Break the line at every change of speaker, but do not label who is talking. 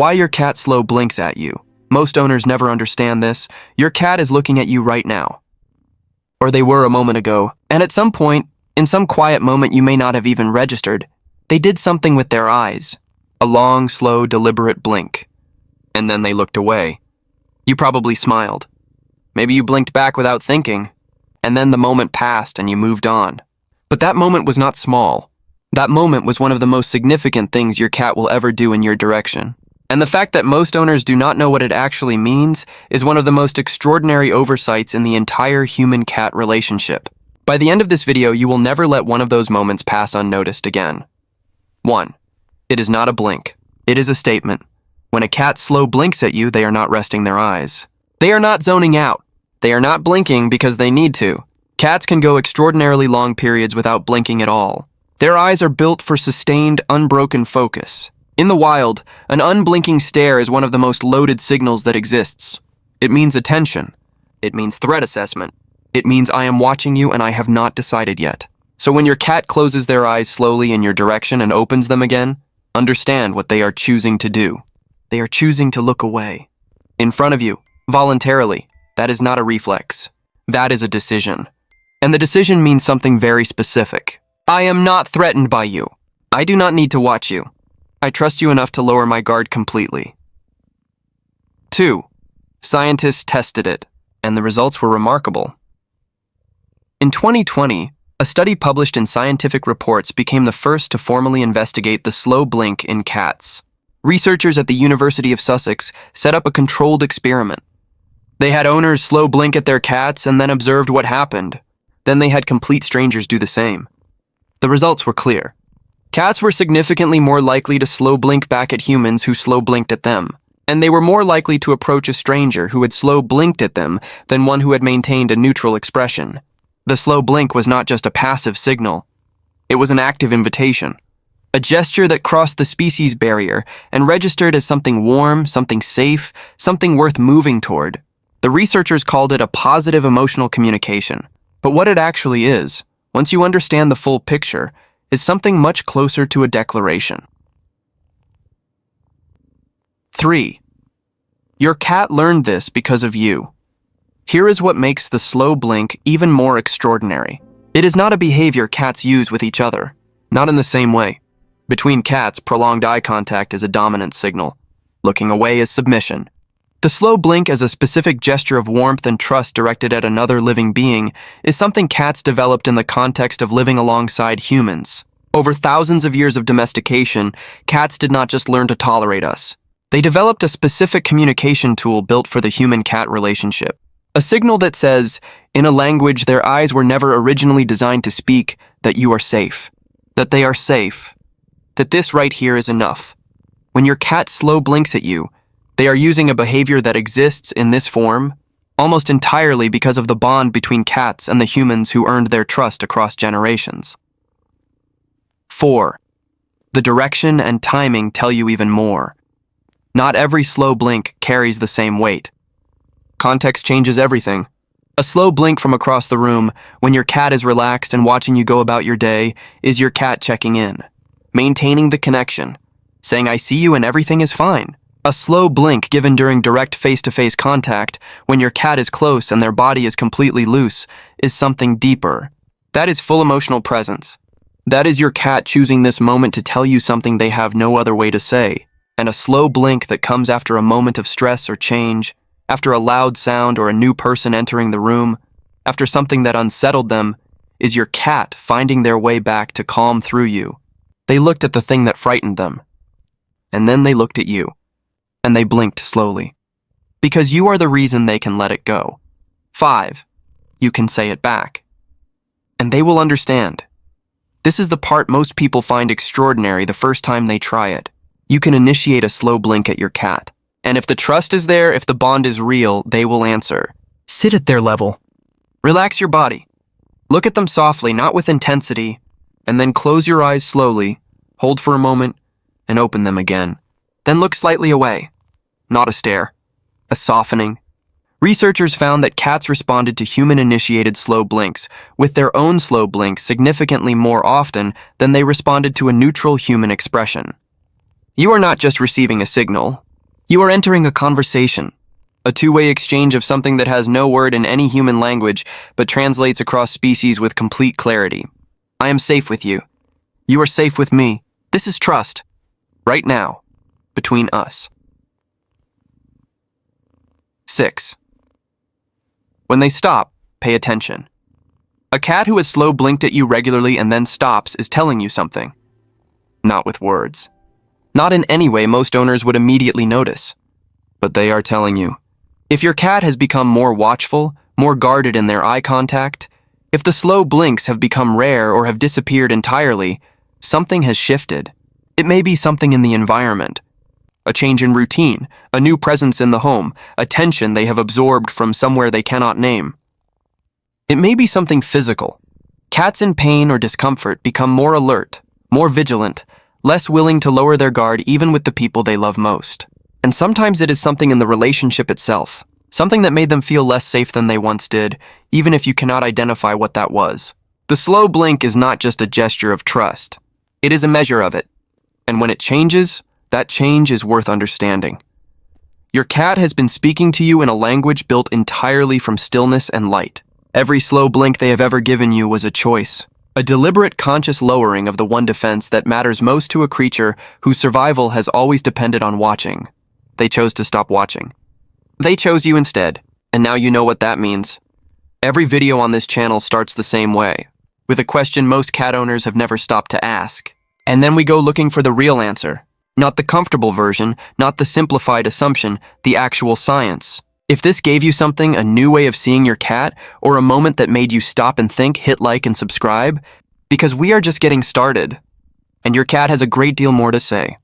Why your cat slow blinks at you. Most owners never understand this. Your cat is looking at you right now. Or they were a moment ago, and at some point, in some quiet moment you may not have even registered, they did something with their eyes. A long, slow, deliberate blink. And then they looked away. You probably smiled. Maybe you blinked back without thinking, and then the moment passed and you moved on. But that moment was not small. That moment was one of the most significant things your cat will ever do in your direction. And the fact that most owners do not know what it actually means is one of the most extraordinary oversights in the entire human-cat relationship. By the end of this video, you will never let one of those moments pass unnoticed again. 1. It is not a blink. It is a statement. When a cat slow blinks at you, they are not resting their eyes. They are not zoning out. They are not blinking because they need to. Cats can go extraordinarily long periods without blinking at all. Their eyes are built for sustained, unbroken focus. In the wild, an unblinking stare is one of the most loaded signals that exists. It means attention. It means threat assessment. It means I am watching you and I have not decided yet. So when your cat closes their eyes slowly in your direction and opens them again, understand what they are choosing to do. They are choosing to look away. In front of you, voluntarily. That is not a reflex. That is a decision. And the decision means something very specific. I am not threatened by you. I do not need to watch you. I trust you enough to lower my guard completely. 2. Scientists tested it, and the results were remarkable. In 2020, a study published in Scientific Reports became the first to formally investigate the slow blink in cats. Researchers at the University of Sussex set up a controlled experiment. They had owners slow blink at their cats and then observed what happened. Then they had complete strangers do the same. The results were clear. Cats were significantly more likely to slow blink back at humans who slow blinked at them, and they were more likely to approach a stranger who had slow blinked at them than one who had maintained a neutral expression. The slow blink was not just a passive signal. It was an active invitation, a gesture that crossed the species barrier and registered as something warm, something safe, something worth moving toward. The researchers called it a positive emotional communication. But what it actually is, once you understand the full picture, is something much closer to a declaration. 3. Your cat learned this because of you. Here is what makes the slow blink even more extraordinary. It is not a behavior cats use with each other. Not in the same way. Between cats, prolonged eye contact is a dominant signal. Looking away is submission. The slow blink as a specific gesture of warmth and trust directed at another living being is something cats developed in the context of living alongside humans. Over thousands of years of domestication, cats did not just learn to tolerate us. They developed a specific communication tool built for the human-cat relationship. A signal that says, in a language their eyes were never originally designed to speak, that you are safe. That they are safe. That this right here is enough. When your cat slow blinks at you, they are using a behavior that exists in this form almost entirely because of the bond between cats and the humans who earned their trust across generations. 4. The direction and timing tell you even more. Not every slow blink carries the same weight. Context changes everything. A slow blink from across the room, when your cat is relaxed and watching you go about your day, is your cat checking in, maintaining the connection, saying I see you and everything is fine. A slow blink given during direct face-to-face contact, when your cat is close and their body is completely loose, is something deeper. That is full emotional presence. That is your cat choosing this moment to tell you something they have no other way to say. And a slow blink that comes after a moment of stress or change, after a loud sound or a new person entering the room, after something that unsettled them, is your cat finding their way back to calm through you. They looked at the thing that frightened them, and then they looked at you. And they blinked slowly. Because you are the reason they can let it go. 5. You can say it back. And they will understand. This is the part most people find extraordinary the first time they try it. You can initiate a slow blink at your cat. And if the trust is there, if the bond is real, they will answer. Sit at their level. Relax your body. Look at them softly, not with intensity, and then close your eyes slowly, hold for a moment, and open them again. Then look slightly away. Not a stare. A softening. Researchers found that cats responded to human-initiated slow blinks with their own slow blinks significantly more often than they responded to a neutral human expression. You are not just receiving a signal, You are entering a conversation, a two-way exchange of something that has no word in any human language but translates across species with complete clarity. I am safe with you. You are safe with me. This is trust. Right now. Between us. 6. When they stop, pay attention. A cat who has slow blinked at you regularly and then stops is telling you something. Not with words. Not in any way most owners would immediately notice. But they are telling you. If your cat has become more watchful, more guarded in their eye contact, if the slow blinks have become rare or have disappeared entirely, something has shifted. It may be something in the environment. A change in routine, a new presence in the home, a tension they have absorbed from somewhere they cannot name. It may be something physical. Cats in pain or discomfort become more alert, more vigilant, less willing to lower their guard even with the people they love most. And sometimes it is something in the relationship itself, something that made them feel less safe than they once did, even if you cannot identify what that was. The slow blink is not just a gesture of trust. It is a measure of it. And when it changes, that change is worth understanding. Your cat has been speaking to you in a language built entirely from stillness and light. Every slow blink they have ever given you was a choice. A deliberate, conscious lowering of the one defense that matters most to a creature whose survival has always depended on watching. They chose to stop watching. They chose you instead, and now you know what that means. Every video on this channel starts the same way, with a question most cat owners have never stopped to ask. And then we go looking for the real answer. Not the comfortable version, not the simplified assumption, the actual science. If this gave you something, a new way of seeing your cat, or a moment that made you stop and think, hit like and subscribe, because we are just getting started, and your cat has a great deal more to say.